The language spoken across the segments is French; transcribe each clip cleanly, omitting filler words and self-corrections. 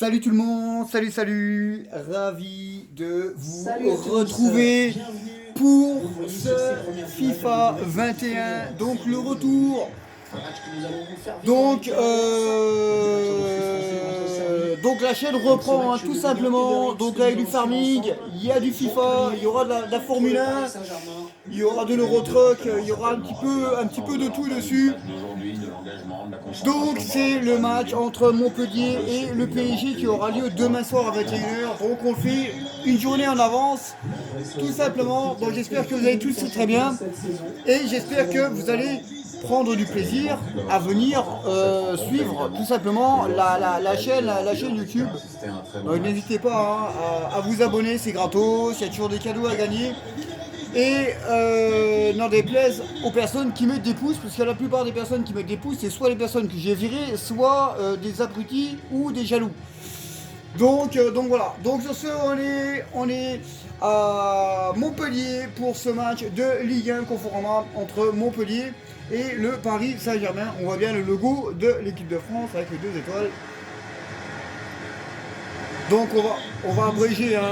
Salut tout le monde, salut, ravi de vous Salut à tous, retrouver bienvenue. pour Vous voyez ce sur ces premières FIFA images, 21, donc très le bien retour. un match que nous allons vous faire vivre Donc, avec donc la chaîne Donc ce reprend hein, match tout devient Uber simplement. Eats Donc que avec nous du allons suivre farming, ensemble. il y a du FIFA, il y aura de la Pour Formule le Paris 1, Saint-Germain. il y aura de l'Eurotruck, il y aura un petit peu de tout dessus. Donc c'est le match entre Montpellier et le PSG qui aura lieu demain soir à 21h. Donc on fait une journée en avance, tout simplement. Donc j'espère que vous allez tous très bien et j'espère que vous allez prendre du plaisir à venir suivre tout simplement la chaîne YouTube. N'hésitez pas hein, à vous abonner, c'est gratos, il y a toujours des cadeaux à gagner. Et n'en déplaise aux personnes qui mettent des pouces, parce que la plupart des personnes qui mettent des pouces, c'est soit les personnes que j'ai virées, soit des abrutis ou des jaloux. Donc voilà. Donc sur ce, on est à Montpellier pour ce match de Ligue 1 conformément entre Montpellier et le Paris Saint-Germain. On voit bien le logo de l'équipe de France avec les 2 étoiles. Donc on va abréger, hein,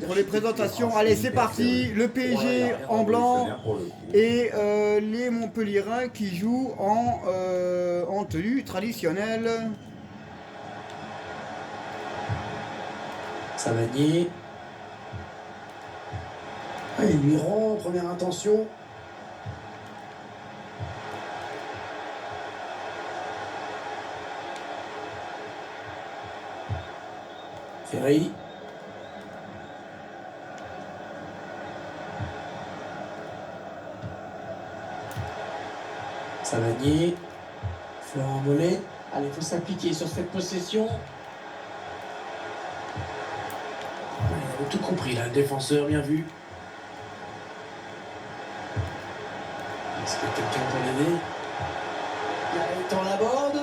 pour les présentations. Allez, c'est parti. Le PSG en blanc et les Montpelliérains qui jouent en tenue traditionnelle. Savanier. Ah, il lui rend, première intention. Ferry. Savanier. Florent Mollet. Allez, il faut s'appliquer sur cette possession. Il avait tout compris là, le défenseur, bien vu. Est-ce que quelqu'un peut l'aider? Gaëtan Laborde.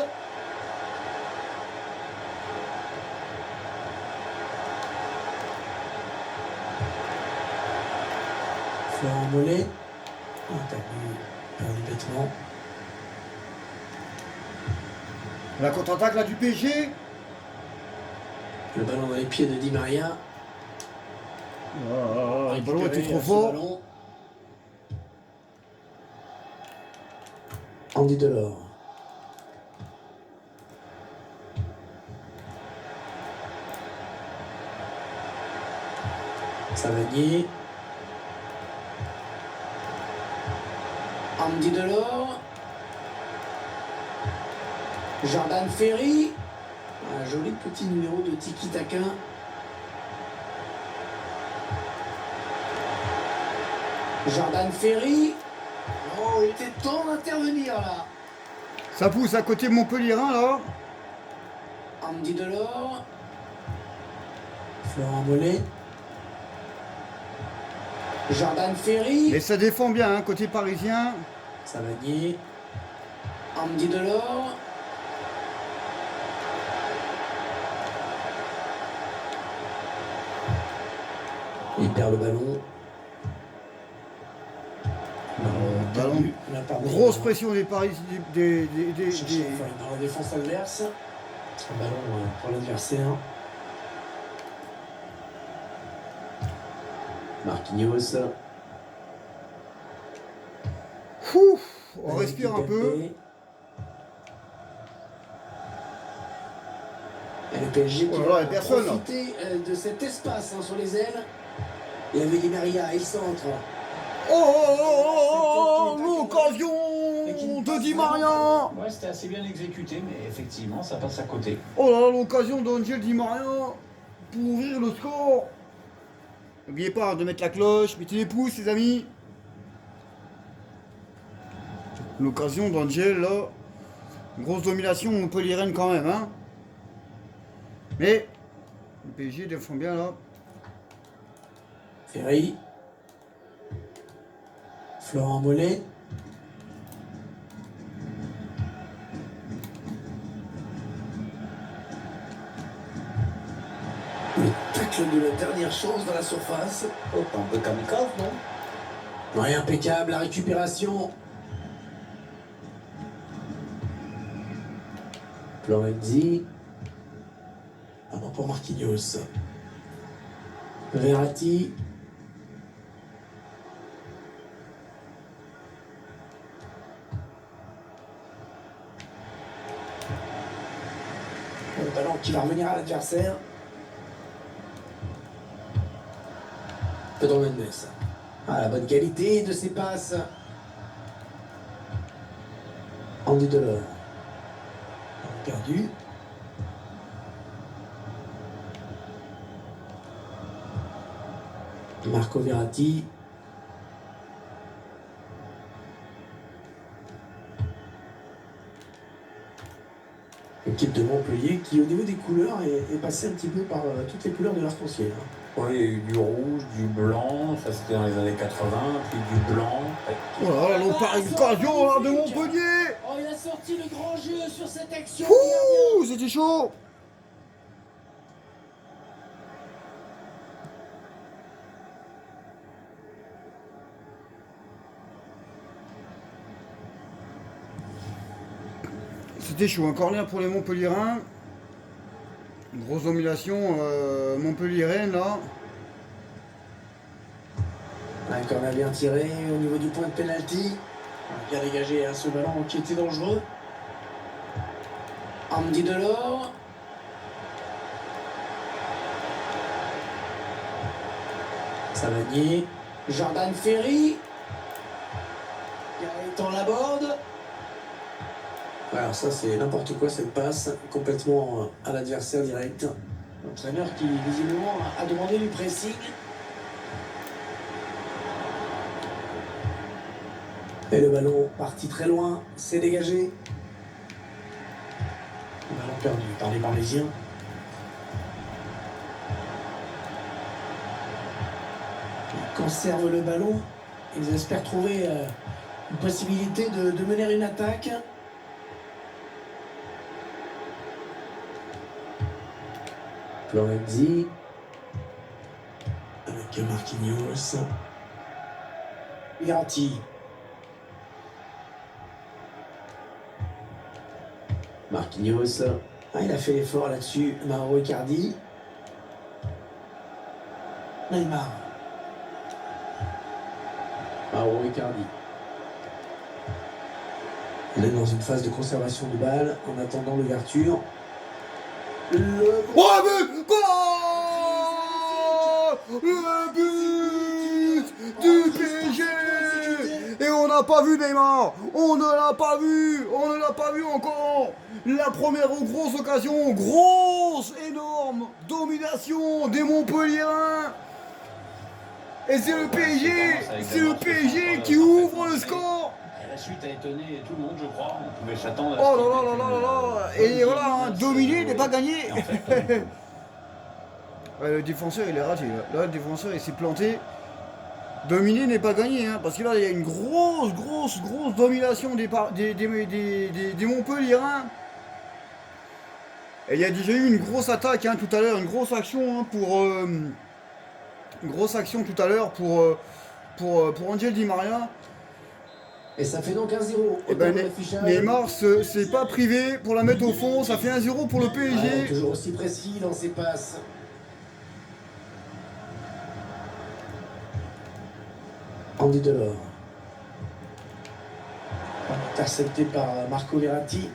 Florent Mollet. Oh, perdu bêtement. La contre-attaque là du PSG. Le ballon dans les pieds de Di Maria. Le ballon était trop fort. Andy Delors. Savanier. Andy Delors. Jordan Ferry. Un joli petit numéro de Tiki Taka. Jordan Ferry. Oh, il était temps d'intervenir là. Ça pousse à côté Montpellierin là. Andy Delors. Florent Mollet. Jordan Ferry. Et ça défend bien, hein, côté parisien. Savanier. Andy Delors. Il perd le ballon. Ballon. Grosse pression des Parisiens. Dans la défense adverse. Un ballon pour l'adversaire. Marquinhos. On respire un peu. Et le PSG qui va profiter de cet espace sur les ailes. Et avec Di Maria, il centre. L'occasion de Di Maria. Ouais, c'était assez bien exécuté, mais effectivement, ça passe à côté. Oh là là, l'occasion d'Angel Di Maria pour ouvrir le score. N'oubliez pas de mettre la cloche, mettez les pouces, les amis. L'occasion d'Angel, là. Grosse domination montpelliéraine quand même, hein. Mais le PSG défend bien là. Ferry. Florent Mollet. Le tacle de la dernière chance dans la surface. Oh, un peu kamikaze, non? Ouais, impeccable, la récupération. Florenzi. Avant pour Marquinhos. Verratti. Le ballon qui va revenir à l'adversaire. Pedro Mendes. Ah, la bonne qualité de ses passes. Andy Delors. Perdu. Marco Verratti. L'équipe de Montpellier qui, au niveau des couleurs, est passée un petit peu par toutes les couleurs de l'arc-en-ciel. Oui, il y a eu du rouge, du blanc, ça c'était dans les années 80, puis du blanc. Oh là là, l'on parle d'occasion là de Montpellier. Oh, il a sorti le grand jeu sur cette action. Ouh, c'était chaud. C'était chaud, un corner pour les Montpelliérains. Une grosse domination montpelliéraine là. Un corner bien tiré au niveau du point de pénalty. Bien dégagé ce ballon qui était dangereux. Andy Delors. Savanier. Jordan Ferry. Gaëtan Laborde. Alors ça c'est n'importe quoi cette passe, complètement à l'adversaire direct. L'entraîneur qui visiblement a demandé du pressing. Et le ballon parti très loin, c'est dégagé. Le ballon perdu par les Parisiens. Ils conservent le ballon. Ils espèrent trouver une possibilité de mener une attaque. Florenzi avec Marquinhos. Verratti. Marquinhos. Ah, il a fait l'effort là-dessus. Mauro Icardi. Neymar. Mauro Icardi. On est dans une phase de conservation de balle en attendant l'ouverture. Oh, but! Goal! Le but du PSG! Et on n'a pas vu Neymar! On ne l'a pas vu! On ne l'a pas vu encore! La première grosse occasion, grosse, énorme domination des Montpelliérains! Et c'est le PSG qui ouvre le score! La suite a étonné tout le monde, je crois. On pouvait s'attendre à Oh là là là là là! Et voilà, hein, dominer n'est pas gagné! En fait, Ouais, le défenseur il est raté là. Là, le défenseur il s'est planté. Dominer n'est pas gagné, hein, parce que là il y a une grosse domination des Montpelliérains. Et il y a déjà eu une grosse attaque hein, tout à l'heure, une grosse action hein, tout à l'heure pour Angel Di Maria. Et ça fait donc 1-0. Et ben Neymar s'est pas privé pour la mettre au fond, ça fait 1-0 pour le PSG. Ouais, toujours aussi précis dans ses passes. Andy Delors. Intercepté par Marco Verratti.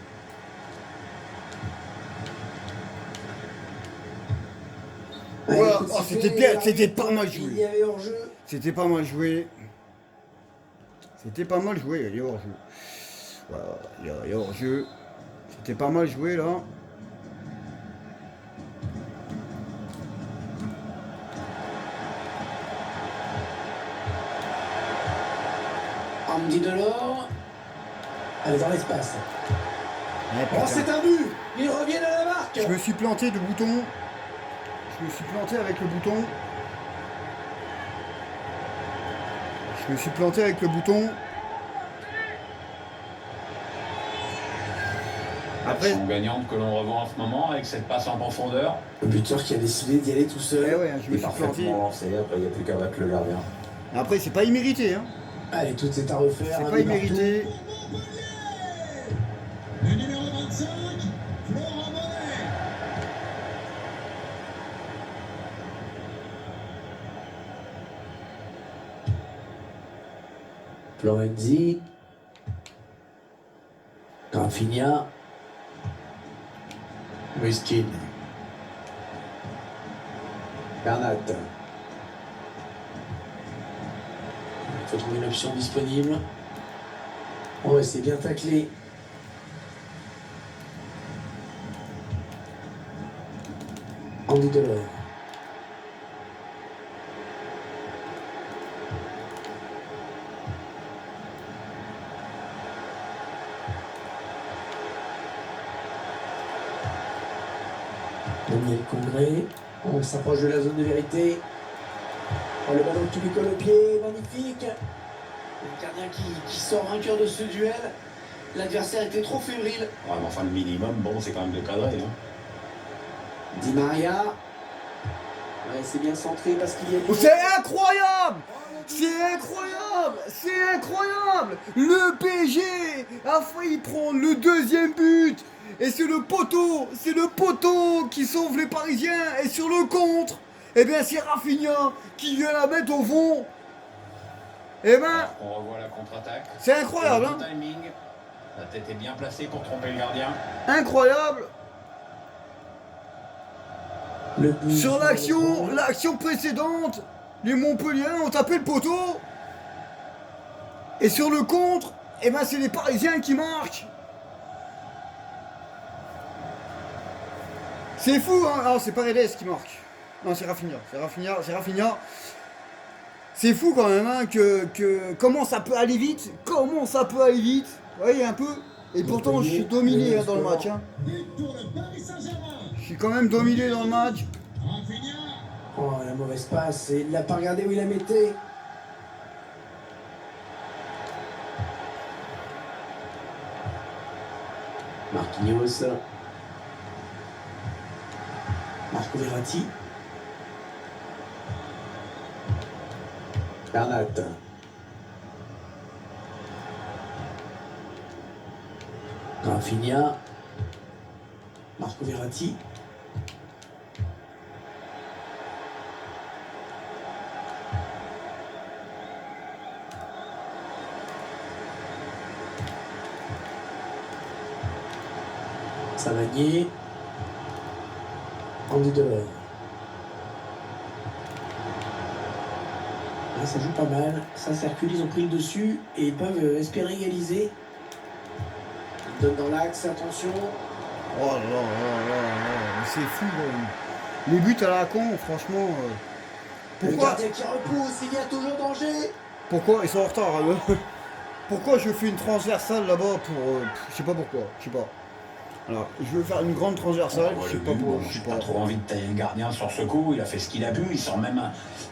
Voilà. Oh, c'était bien, c'était pas mal joué. Il y avait hors-jeu. C'était pas mal joué. C'était pas mal joué, il y a hors-jeu. Voilà, il y a hors-jeu. C'était pas mal joué là. Andy Delors. Elle est dans l'espace. Ouais, Oh, c'est un but. Ils reviennent à la marque. je me suis planté de bouton. Je me suis planté avec le bouton. Je me suis planté avec le bouton. Après. Action gagnante que l'on revoit en ce moment avec cette passe en profondeur. Le buteur qui a décidé d'y aller tout seul. Eh ouais, je me Il est suis planté. parfaitement lancé, après il n'y a plus qu'à battre le gardien. Après, c'est pas immérité, hein. Allez, tout est à refaire. C'est un pas but partout. immérité. Le numéro 25, Florenzi. Rafinha. Muskin. Bernat. Il faut trouver une option disponible. Ouais, c'est bien taclé. Andy Delors. Daniel Congré. On s'approche de la zone de vérité. Oh, le ballon qui lui colle au pied, magnifique. Le gardien qui sort vainqueur de ce duel. L'adversaire était trop fébrile. Ouais, mais enfin, le minimum, bon, c'est quand même de cadrer. Hein. Di Maria. Ouais, c'est bien centré parce qu'il y a du... Oh, c'est incroyable! C'est incroyable! C'est incroyable! Le PSG a failli prendre le deuxième but! Et c'est le poteau qui sauve les Parisiens! Et sur le contre, eh bien c'est Rafinha qui vient la mettre au fond! Eh ben, On revoit la contre-attaque. c'est incroyable, hein? Le timing. La tête est bien placée pour tromper le gardien. Incroyable! Le but Sur l'action précédente, les Montpelliérains ont tapé le poteau. Et sur le contre, eh ben c'est les Parisiens qui marquent. C'est fou, hein? Non, c'est Paredes qui marque. Non, c'est Rafinha. C'est fou quand même, hein, que comment ça peut aller vite. Vous voyez un peu. Et pourtant, je suis dominé hein, dans le match. Hein. Je suis quand même dominé dans le match. Oh, la mauvaise passe. Et il l'a pas regardé où il la mettait. Marquinhos. Marco Verratti. Bernat. Rafinha. Marco Verratti. Savanier. Andy Delors. Là, ça joue pas mal. Ça circule, ils ont pris le dessus et ils peuvent espérer égaliser. Ils donnent dans l'axe, attention. Oh là là là là, c'est fou. Hein. Les buts à la con, franchement. Le Pourquoi gardien qui repousse, il y a toujours danger. Pourquoi ils sont en retard eux. Pourquoi je fais une transversale là-bas pour. Je sais pas pourquoi, je sais pas. Alors, je veux faire une grande transversale, je sais pas pourquoi. J'ai pas trop envie de tailler le gardien sur ce coup. Il a fait ce qu'il a pu. Il sort même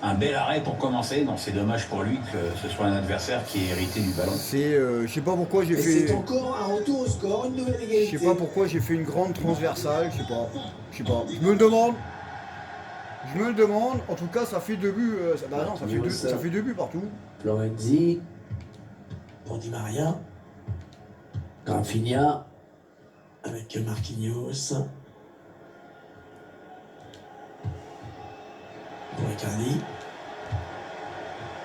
un bel arrêt pour commencer. Donc c'est dommage pour lui que ce soit un adversaire qui ait hérité du ballon. C'est. Je sais pas pourquoi j'ai Et fait. c'est encore un retour au score, une nouvelle égalité. Je sais pas pourquoi j'ai fait une grande transversale, je sais pas. Je me le demande. En tout cas, ça fait 2 buts. Bah non, ça fait deux buts partout. Florenzi. Pour Di Maria. Rafinha. Avec Marquinhos. Pour Icardi.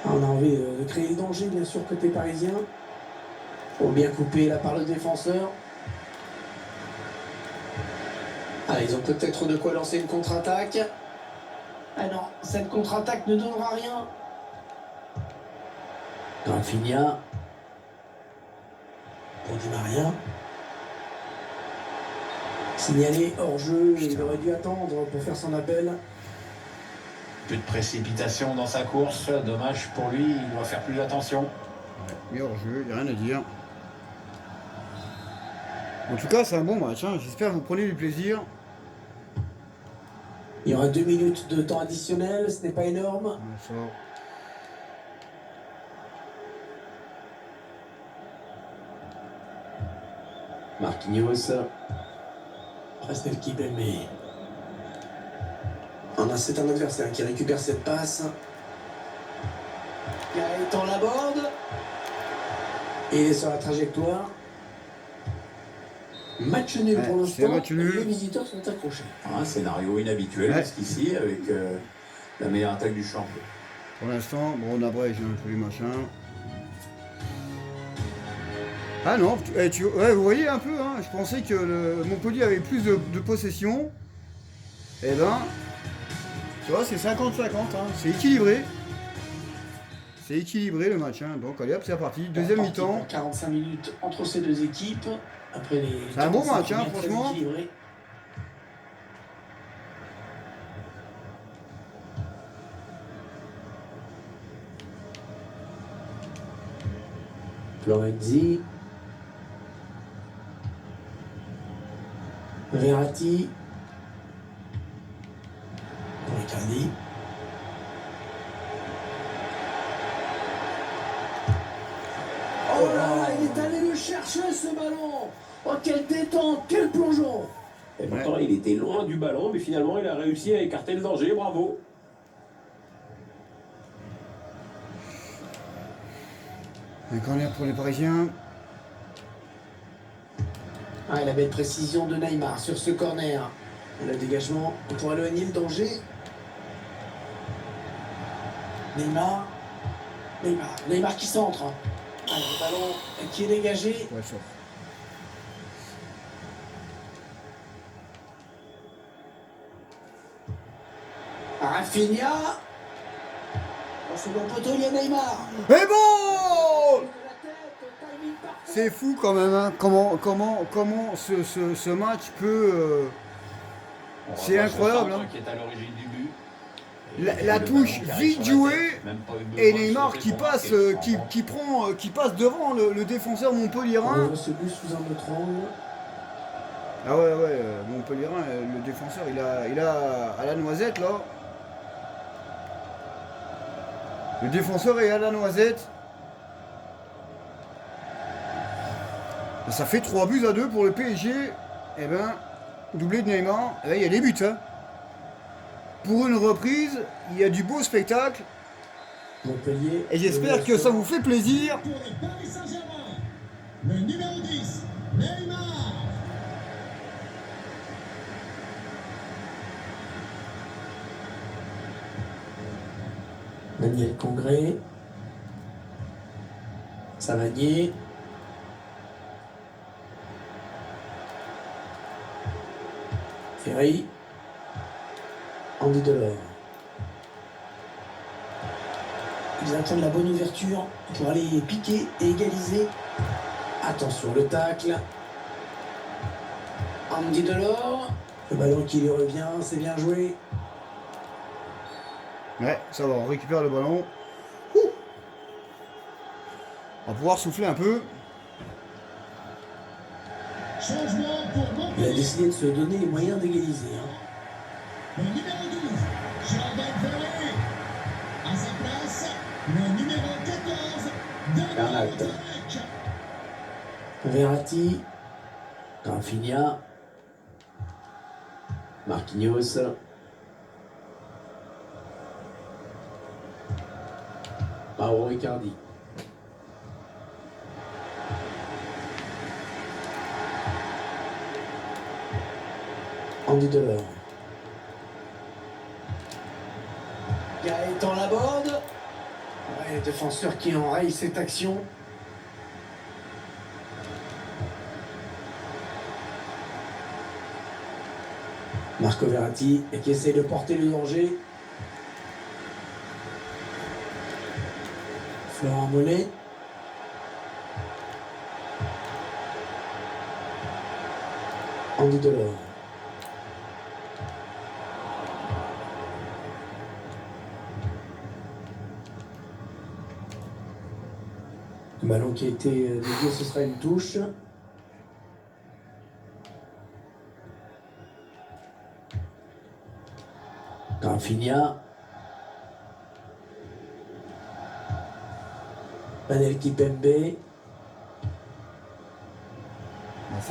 On a envie de créer le danger, bien sûr, côté parisien. Faut bien couper là par le défenseur. Ah, ils ont peut-être de quoi lancer une contre-attaque. Ah non, cette contre-attaque ne donnera rien. Rafinha. Pour Di Maria. Signalé hors jeu, il aurait dû attendre pour faire son appel. Peu de précipitation dans sa course. Dommage pour lui, il doit faire plus attention. Mais hors jeu, y a rien à dire. En tout cas, c'est un bon match. Hein. J'espère que vous prenez du plaisir. Il y aura 2 minutes de temps additionnel, ce n'est pas énorme. Marquinhos. Presnel qui mais c'est un adversaire qui récupère cette passe. Gaëtan Laborde. Et il est sur la trajectoire. Match nul pour l'instant. Les visiteurs sont accrochés. Un scénario inhabituel jusqu'ici avec la meilleure attaque du champ. Pour l'instant, bon, on abrège un peu les machins. Ah non, ouais, vous voyez un peu, hein, je pensais que Montpellier avait plus de possession. Eh ben, tu vois, c'est 50-50, hein, c'est équilibré. C'est équilibré le match, hein. Donc allez hop, c'est reparti. Deuxième mi-temps. 45 minutes entre ces deux équipes. Après les. C'est un bon match, hein, très franchement. équilibré. Florenzi. Verratti. Pour Icardi. Oh là là, il est allé le chercher ce ballon. Oh quelle détente, quel plongeon. Et pourtant, il était loin du ballon, mais finalement, il a réussi à écarter le danger. Bravo. Un corner pour les Parisiens. Ah, et la belle précision de Neymar sur ce corner. Le dégagement pour éloigner le danger. Neymar qui centre. Ah, le ballon qui est dégagé. Ouais, ça. Rafinha. Dans ce bon poteau, il y a Neymar. Et bon! C'est fou quand même, hein. Comment ce match peut... c'est incroyable, hein. Qui est à l'origine du but. La touche vite jouée et Neymar qui passe, qui passe devant le défenseur montpelliérain. On se but sous un autre angle. Ah ouais, montpelliérain, le défenseur, il a à la noisette là. Le défenseur est à la noisette. Ça fait 3-2 pour le PSG. Eh ben, doublé de Neymar. Et là, il y a des buts, hein. Pour une reprise, il y a du beau spectacle. Montpellier. Et j'espère que ça vous fait plaisir. Pour les Paris Saint-Germain, le numéro 10, Neymar. Daniel Congré. Savanier. Ferry. Andy Delors. Ils attendent la bonne ouverture pour aller piquer et égaliser. Attention, le tacle. Andy Delors. Le ballon qui lui revient, c'est bien joué. Ouais, ça va, on récupère le ballon. Ouh. On va pouvoir souffler un peu. Changement pour Il a Montpellier. décidé de se donner les moyens d'égaliser. Le numéro 12, Jordan Verlet. À sa place, le numéro 14, Bernat. Daniel Tarek. Verratti. Rafinha. Marquinhos. Mauro Icardi. Andy Delors. Gaëtan Laborde. Ouais, le défenseur qui enraye cette action. Marco Verratti et qui essaie de porter le danger. Florent Mollet. Andy Delors. Le ballon qui a été dévié, ce sera une touche. Rafinha. Panel Kipembe.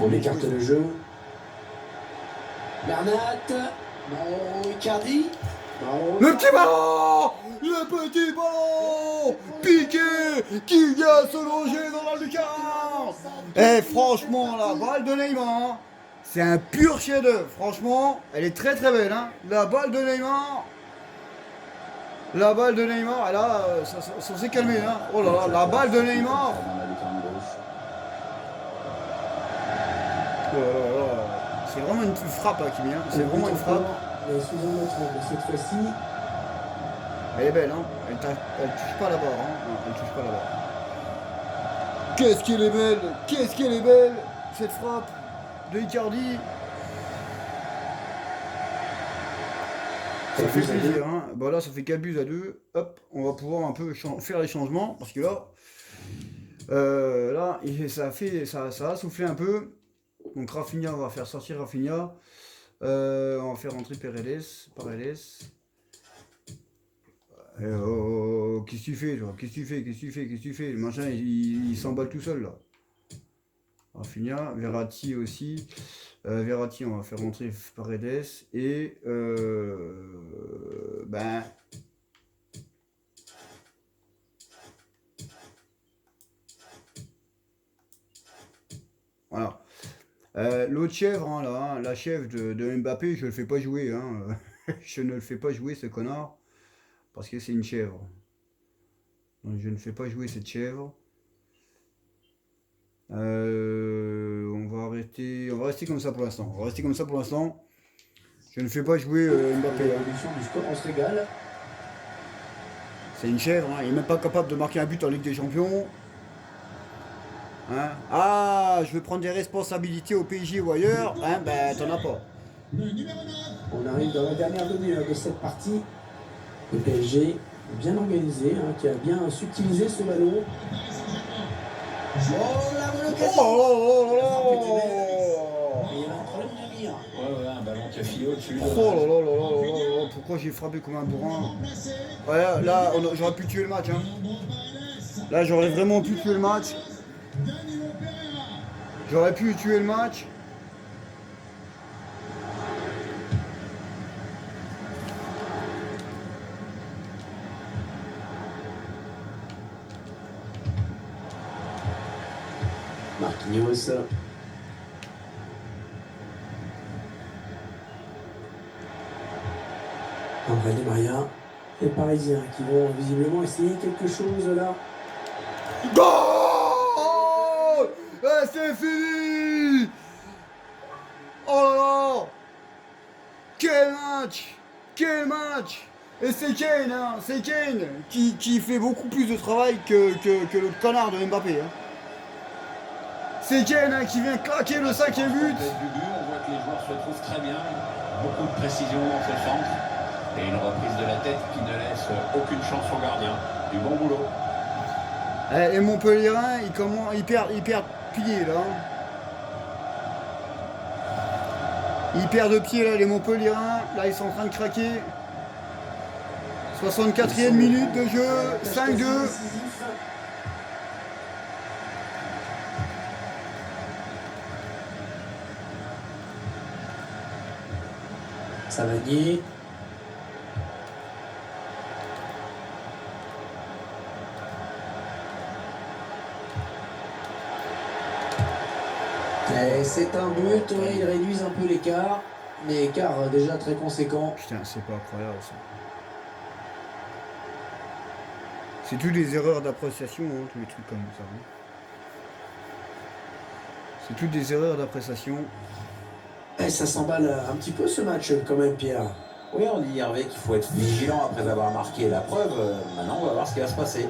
On écarte le jeu. Bernat. Mauro Icardi. Le petit ballon! Le petit ballon! Piqué! Qui vient se loger dans la lucarne! Eh franchement, la balle de Neymar, c'est un pur chef-d'œuvre. Franchement, elle est très très belle. Hein. La balle de Neymar. La balle de Neymar, et là, ça s'est calmé. Hein. Oh là là, la balle de Neymar. C'est vraiment une frappe là, qui vient. C'est vraiment une frappe. Mais sous un autre angle, cette fois-ci. Elle est belle, hein. Elle touche pas la barre, hein. Non, elle touche pas la barre. Qu'est-ce qu'elle est belle! Qu'est-ce qu'elle est belle! Cette frappe de Icardi. Ça fait plaisir, hein. Bah là, ça fait 4 buts à 2. Hop, on va pouvoir un peu faire les changements. Parce que là, ça a soufflé un peu. Donc Rafinha, on va faire sortir Rafinha. On va faire rentrer Paredes. Qu'est-ce que tu fais, toi? Qu'est-ce que tu fais? Le machin, il s'emballe tout seul, là. Rafinha, Verratti aussi. Verratti, on va faire rentrer Paredes. Et... voilà. L'autre chèvre, hein, là, la chèvre de Mbappé, je ne le fais pas jouer. Hein. Je ne le fais pas jouer, ce connard. Parce que c'est une chèvre. Donc je ne fais pas jouer cette chèvre. On va rester comme ça pour l'instant. Je ne fais pas jouer Mbappé. L'évolution du score, on se régale. C'est une chèvre, hein. Il n'est même pas capable de marquer un but en Ligue des Champions. Hein? Ah, je veux prendre des responsabilités au PSG ou ailleurs. Hein? Ben, t'en as pas. Le numéro 9. On arrive dans la dernière demi-heure de cette partie. Le PSG bien organisé, hein, qui a bien subtilisé ce ballon. Oh la bonne occasion! Oh là Il y avait un problème de mire. Ouais, un ballon qui a filé au-dessus. là, pourquoi j'ai frappé comme un bourrin? Ouais, là, j'aurais pu tuer le match. Hein. Là, j'aurais vraiment pu tuer le match. J'aurais pu tuer le match. Marquinhos. André Di Maria. Les Parisiens qui vont visiblement essayer quelque chose là. Goal! Et c'est fini! Oh là là! Quel match! Quel match! Et c'est Kane, hein, qui fait beaucoup plus de travail que le connard de Mbappé. Hein. C'est Kane, hein, qui vient claquer le 5e but. Du but, on voit que les joueurs se trouvent très bien. Beaucoup de précision dans ce centre. Et une reprise de la tête qui ne laisse aucune chance au gardien. Du bon boulot. Et Montpellierin, il perd pied là. Ils perdent de pied là, les Montpellierins. Là, ils sont en train de craquer. 64e minute de jeu, 5-2. Savanier. Et c'est un but, ils réduisent un peu l'écart, mais écart déjà très conséquent. Putain, c'est pas incroyable ça. C'est toutes des erreurs d'appréciation, hein, tous les trucs comme ça. Hein. C'est toutes des erreurs d'appréciation. Et ça s'emballe un petit peu ce match quand même, Pierre. Oui, on dit Hervé qu'il faut être vigilant après avoir marqué la preuve. Maintenant, on va voir ce qui va se passer.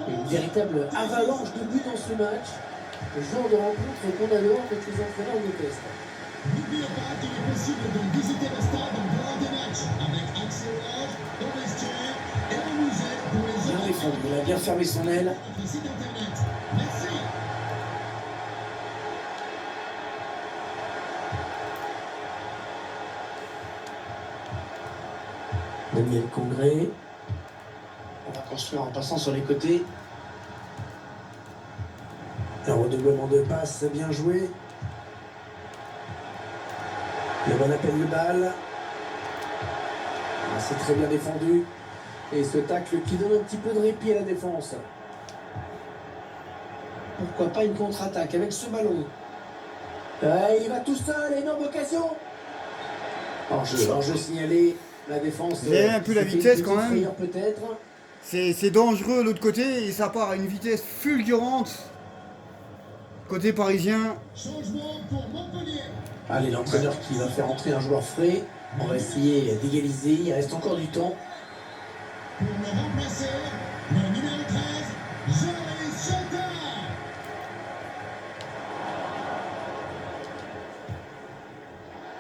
Une véritable avalanche de buts dans ce match. Le genre de rencontre qu'on adore quand les entraîneurs le testent. N'oubliez pas qu'il est possible de visiter le stade en dehors des matchs avec accès au loge, au vestiaire et au musée pour les Bien défendu, il a bien fermé son aile. notre site internet. Merci. Daniel Congré. On va construire en passant sur les côtés. Un redoublement de passe bien joué. Le bon appel de balle. Ah, c'est très bien défendu. Et ce tacle qui donne un petit peu de répit à la défense. Pourquoi pas une contre-attaque avec ce ballon. Il va tout seul, énorme occasion. Enjeu signalé. La défense. Vous avez un peu la vitesse quand même. Peut-être. C'est dangereux de l'autre côté et ça part à une vitesse fulgurante. Côté parisien, Changement pour Montpellier. Allez, l'entraîneur qui va faire entrer un joueur frais. On va essayer d'égaliser. Il reste encore du temps. Pour le remplacer, le numéro 13, Joris Jota.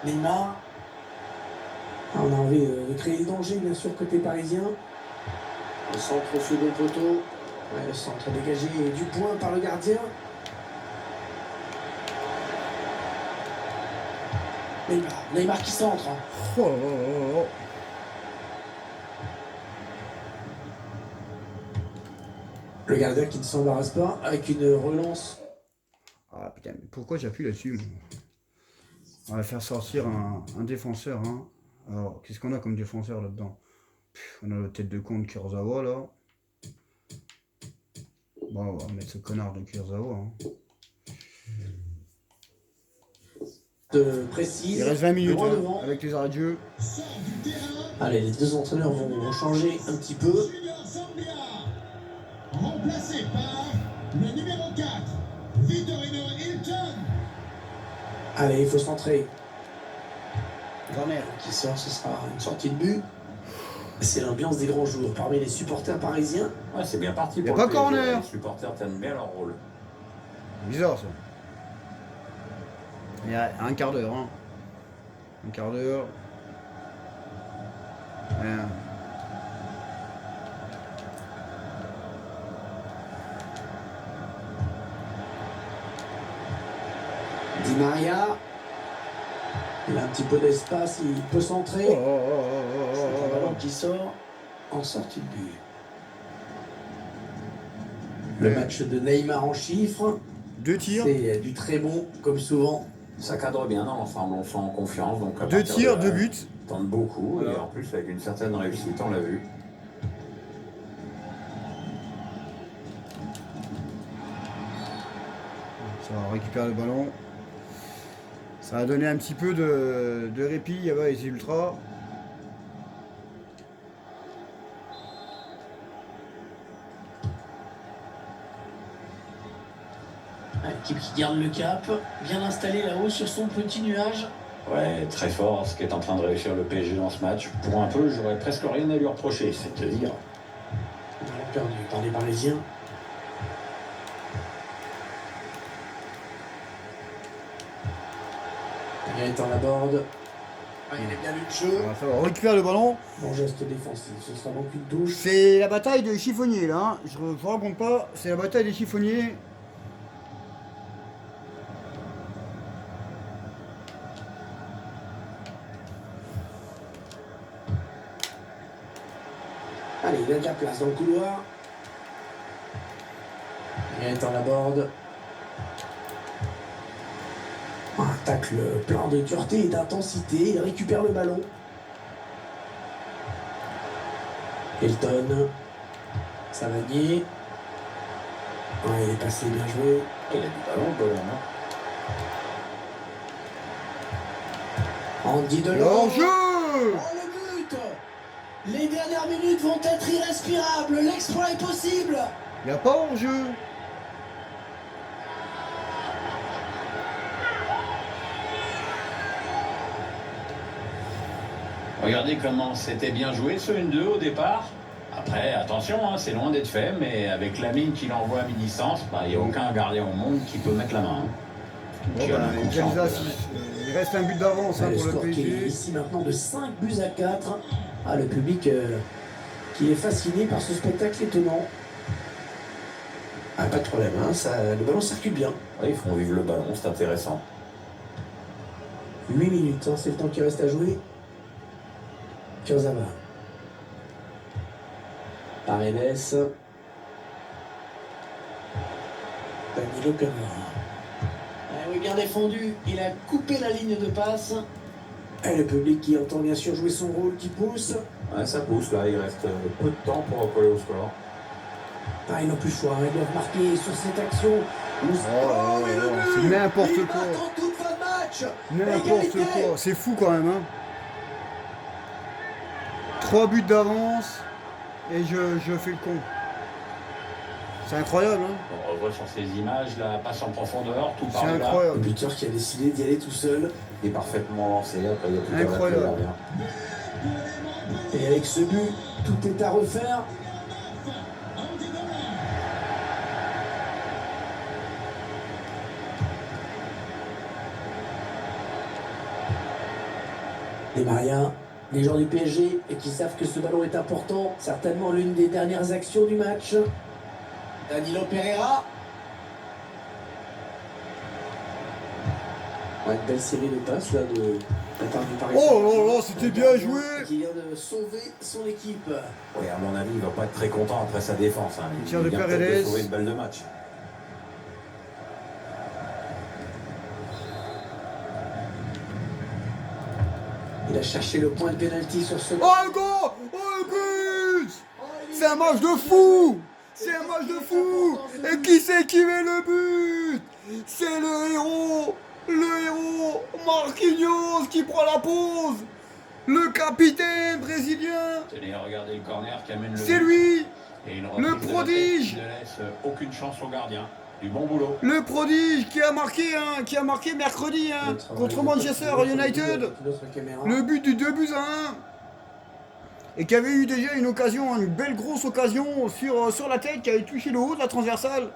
Neymar. On a envie de créer des dangers, bien sûr, côté parisien. Le centre au second poteau. Ouais, le centre dégagé du point par le gardien. Neymar qui centre. oh, oh, oh, oh. Le gardien qui ne s'embarrasse pas avec une relance. Ah putain, mais pourquoi j'appuie là-dessus moi? On va faire sortir un défenseur. Hein. Alors, qu'est-ce qu'on a comme défenseur là-dedans? On a la tête de con de Kurzawa là. Bon, on va mettre ce connard de Kurzawa. Hein. Précise. Il reste 20 minutes droit hein, devant. avec les arrêts de jeu. Sort du terrain, Allez, les deux entraîneurs vont changer un petit peu. Junior Zambia. Remplacé par le numéro 4, Vitorino Hilton. Allez, il faut centrer. Garner. Qui sort, ce sera une sortie de but. C'est l'ambiance des grands jours parmi les supporters parisiens. Ouais, c'est bien parti Y a pour pas le PSG. corner. Les supporters tiennent bien leur rôle. Bizarre ça. Il y a un quart d'heure. Hein. Un quart d'heure. Ouais. Di Maria. Il a un petit peu d'espace, il peut centrer. Oh, oh, oh, oh, C'est un oh, ballon oh. qui sort en sortie de but. Le match de Neymar en chiffres, 2 tirs. c'est du très bon, comme souvent. Ça cadre bien dans l'ensemble, on sent en confiance. Donc à 2 partir tirs, de 2 là, buts. ils tentent beaucoup et en plus avec une certaine réussite, on l'a vu. Ça va récupérer le ballon. Ça va donner un petit peu de répit. Il y a les ultras. L'équipe qui garde le cap, bien installé là-haut sur son petit nuage. Ouais, très fort ce qu'est en train de réussir le PSG dans ce match. Pour un peu, j'aurais presque rien à lui reprocher, c'est te dire. Ballon perdu par les Parisiens. Gaëtan Laborde. Ah, il a bien lu le jeu. On récupère le ballon. Bon geste défensif, ce sera donc une touche. C'est la bataille de chiffonniers là. Hein. Je vous raconte pas. C'est la bataille des chiffonniers. Allez, il a de la place dans le couloir. Gaëtan Laborde. Un tacle plein de dureté et d'intensité. Il récupère le ballon. Elton. Savanier. Ouais, il est passé, bien joué. Il a du ballon, le bonhomme. Andy Delors. Hors-jeu. Oh, le but! Les dernières minutes vont être irrespirables. L'exploit est possible. Il n'y a pas hors-jeu. Regardez comment c'était bien joué ce 1-2 au départ. Après, attention, hein, c'est loin d'être fait, mais avec la mine qu'il envoie à mi-distance, il n'y a aucun gardien au monde qui peut mettre la main. Hein. Bon, Qui en a bah, confiance, Kansas, il reste un but d'avance hein, Le pour le score qui est PSG. ici maintenant de 5 buts à 4. Ah, le public qui est fasciné par ce spectacle étonnant. Ah, pas de problème, hein, le ballon circule bien. Ouais, ils font vivre le ballon, c'est intéressant. 8 minutes, hein, c'est le temps qui reste à jouer. Kurzawa. Paredes. Danilo Pereira. Ah oui, bien défendu. Il a coupé la ligne de passe. Et le public qui entend bien sûr jouer son rôle, qui pousse. Ouais, ça pousse là, il reste peu de temps pour recoller au score. Ah, ils n'ont plus le choix. Ils doivent marquer sur cette action. Oh, et le but c'est n'importe Il quoi. marque en toute fin de match. N'importe Égalité. quoi. C'est fou quand même. Hein. 3 buts d'avance. Et je fais le con. C'est incroyable, hein. On revoit sur ces images la passe en profondeur, tout par C'est là. Le incroyable. buteur qui a décidé d'y aller tout seul. Il est parfaitement lancé. Après, il y a tout à Incroyable. battre le gardien. Et avec ce but, tout est à refaire. Et Maria, les gens du PSG et qui savent que ce ballon est important, certainement l'une des dernières actions du match. Danilo Pereira. Ouais, une belle série de passes là de la part du Paris. Oh là là, c'était bien joué. Qui vient de sauver son équipe. Oui, à mon avis, il va pas être très content après sa défense. Hein. Il tire de vient peut-être Paredes. de sauver une balle de match. Il a cherché le point de pénalty sur ce. Oh le goal! Oh le but! C'est un match de fou! C'est un match de fou! Et qui c'est qui met le but? C'est le héros! Le héros! Marquinhos qui prend la pause! Le capitaine brésilien! Tenez, regardez le corner qui amène le C'est but. lui! Et une Le reprise de la tête prodige. qui ne laisse aucune chance au gardien. Du bon boulot. Le prodige qui a marqué mercredi hein, contre Manchester United! Le but du 2-1 et qui avait eu déjà une occasion, une belle grosse occasion sur la tête, qui avait touché le haut de la transversale.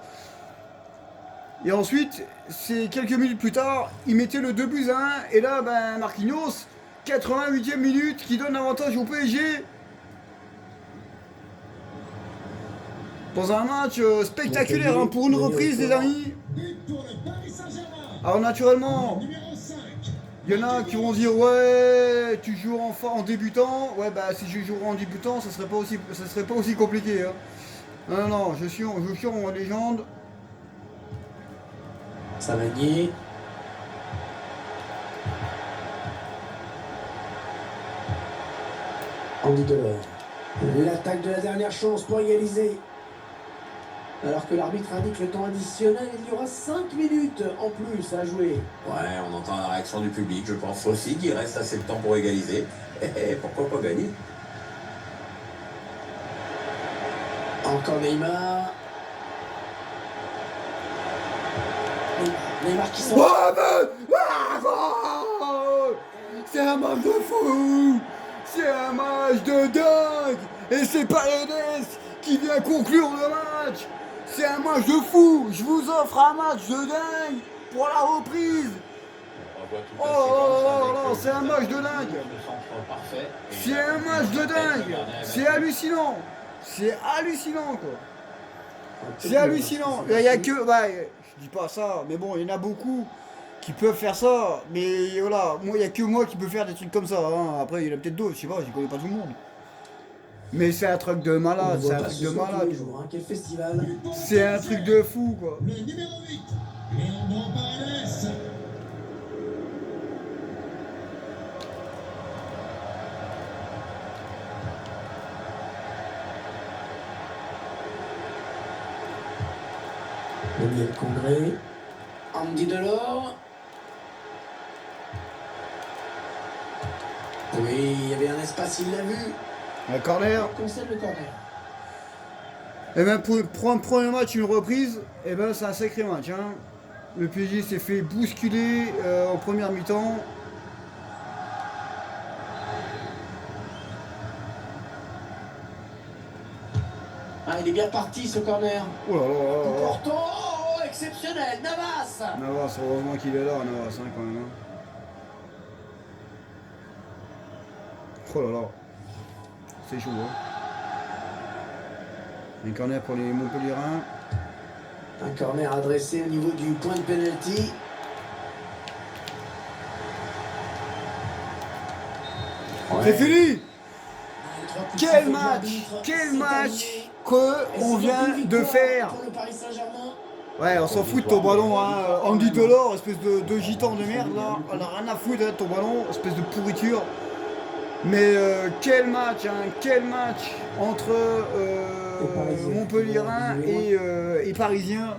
Et ensuite, c'est quelques minutes plus tard, il mettait le 2-1 et là, ben, Marquinhos, 88e minute, qui donne l'avantage au PSG. Dans un match spectaculaire hein, pour une reprise, les amis. But pour le Paris Saint-Germain. Alors naturellement, Numéro 5. il y en a qui vont dire ouais, tu joues en débutant. Ouais bah si je jouerais en débutant, ça serait pas aussi compliqué. Hein. Non non, je suis en légende. Savanier. Andy Delors. L'attaque de la dernière chance pour égaliser. Alors que l'arbitre indique le temps additionnel, il y aura 5 minutes en plus à jouer. Ouais, on entend la réaction du public. Je pense aussi qu'il reste assez de temps pour égaliser. Et pourquoi pas gagner? Encore Neymar. Neymar qui sort. Ouais, mais- ah, c'est un match de fou. C'est un match de dingue. Et c'est Paredes qui vient conclure le match. C'est un match de fou. Je vous offre un match de dingue pour la reprise. On revoit toute Oh la séquence là avec là, le c'est un match de dingue. Le centre parfait. Et C'est un match de la tête, le dingue. gardien est C'est battu. hallucinant. C'est hallucinant quoi. C'est hallucinant. Il y a que, ouais, je dis pas ça, mais bon, il y en a beaucoup qui peuvent faire ça. Mais voilà, moi, il y a que moi qui peux faire des trucs comme ça. Hein. Après, il y en a peut-être d'autres, je sais pas, je connais pas tout le monde. Mais c'est un truc de malade, c'est un truc de malade. Quel festival. C'est un truc de fou quoi. Le numéro 8. Leandro Paredes. Daniel Congré. Andy Delors. Oui, il y avait un espace, il l'a vu. Un corner. On concède le corner. Et ben pour un premier match, une reprise, et ben c'est un sacré match. Hein. Le PSG s'est fait bousculer en première mi-temps. Ah, il est bien parti ce corner. Oh là là là là. Porto, oh, exceptionnel, Navas. Navas, heureusement qu'il est là, Navas, hein, quand même. Hein. Oh là là. C'est chaud, hein. Un corner pour les Montpellierins. Un corner adressé au niveau du point de pénalty. C'est fini. Quel Quel match qu'on vient de faire. Pour le Paris Saint-Germain. Ouais, on s'en fout de ton ballon, hein. Andy Delors, espèce de gitan de merde, là. On a rien à foutre hein, de ton ballon, espèce de pourriture. Mais quel match, hein, quel match entre Montpellierin et Parisien.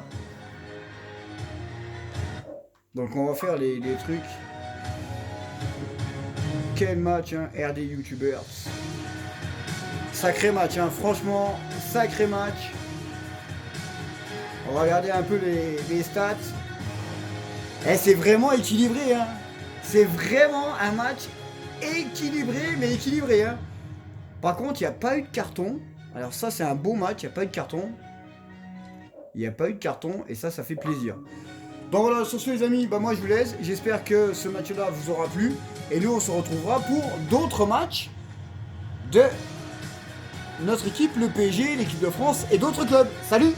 Donc on va faire les trucs. Quel match, hein, RD YouTubers. Sacré match, hein, franchement, sacré match. On va regarder un peu les stats. Eh, c'est vraiment équilibré, hein. C'est vraiment un match équilibré, mais équilibré, hein. Par contre, il n'y a pas eu de carton. Alors ça, c'est un beau match, il n'y a pas eu de carton. Il n'y a pas eu de carton, et ça fait plaisir. Donc voilà, sur ce les amis, bah moi je vous laisse. J'espère que ce match-là vous aura plu. Et nous, on se retrouvera pour d'autres matchs de notre équipe, le PSG, l'équipe de France et d'autres clubs. Salut!